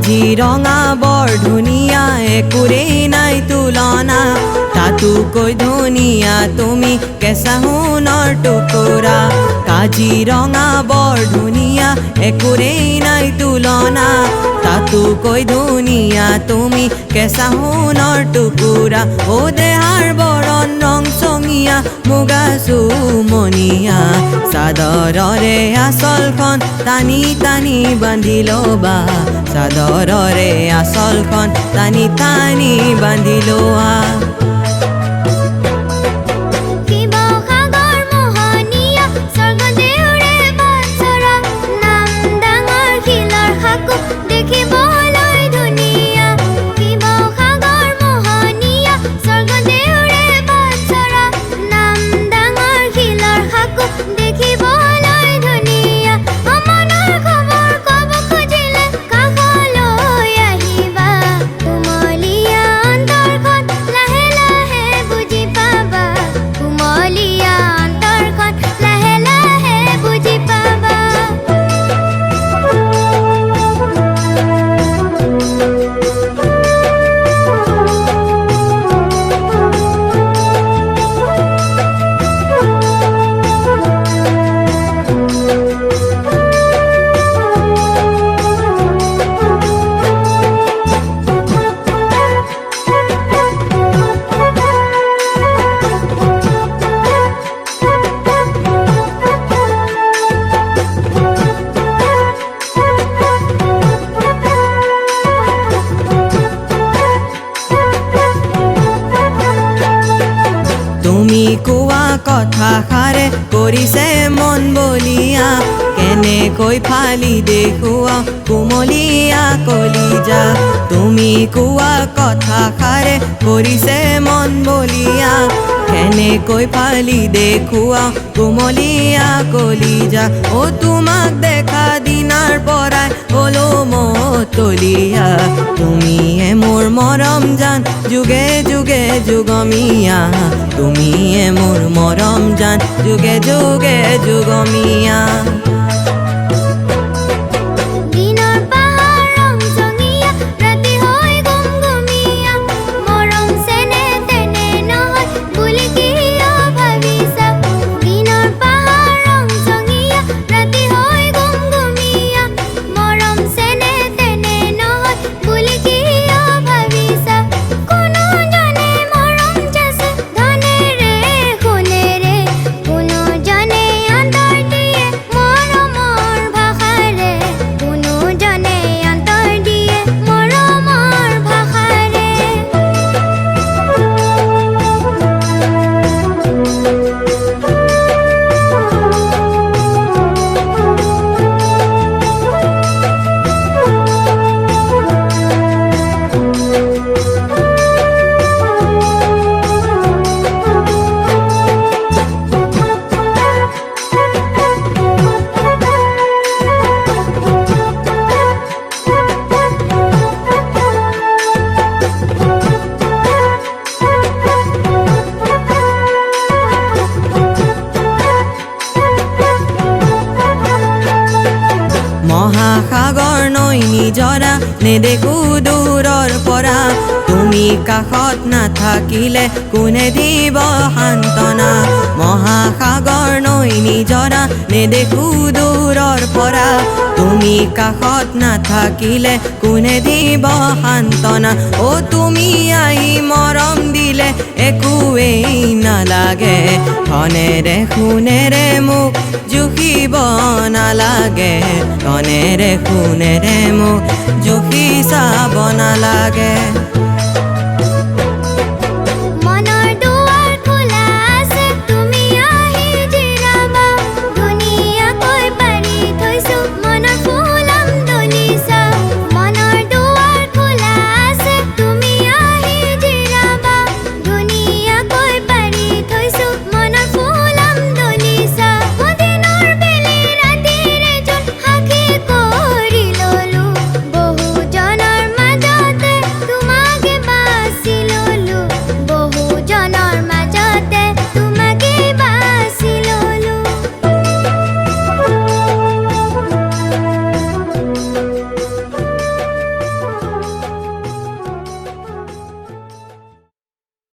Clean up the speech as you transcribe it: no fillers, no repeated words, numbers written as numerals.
কাজিৰঙা বৰ ধুনীয়া একোৰেই নাই তুলনা তাতোকৈ ধুনীয়া তুমি কেঁচা সোণৰ টুকুৰা কাজিৰঙা বৰ ধুনীয়া একোৰেই নাই তুলনা তাতোকৈ ধুনীয়া তুমি কেঁচা সোণৰ টুকুৰা ও দেহাৰ বৰণ ৰং চঙীয়া মুগা চুমনীয়া চাদৰৰে আঁচলখন টানি টানি বান্ধি ল'বা চাদৰৰে আঁচলখন টানি টানি বান্ধি লোৱা তুমি কোৱা কথাষাৰে কৰিছে মন বলিয়া কেনেকৈ ফালি দেখুৱা কোমলীয়া কলিজা তুমি কোৱা কথাষাৰে কৰিছে মন বলিয়া কেনেকৈ ফালি দেখুৱা কোমলীয়া কলিজা ও তোমাক দেখা দিনাৰ পৰাই হলো মতলীয়া তুমিয়ে মোৰ মৰম জান যুগে যুগে যুগমীয়া তুমিয়ে মোৰ মৰম জান যুগে যুগে যুগমীয়া মহাসাগৰ নৈ নিজৰা নেদেখো দূৰৰ পৰা তুমি কাষত নাথাকিলে কোনে দিব সান্তনা মহাসাগৰ নৈ নিজৰা নেদেখো দূৰৰ পৰা তুমি কাষত নাথাকিলে কোনে দিব সান্তনা ও তুমি আহি মৰম দিলে একোৱেই নালাগে ধনেৰে সোণেৰে মোক জুখিব নালাগে ধনেৰে সোণেৰে মোক জুখি চাব নালাগে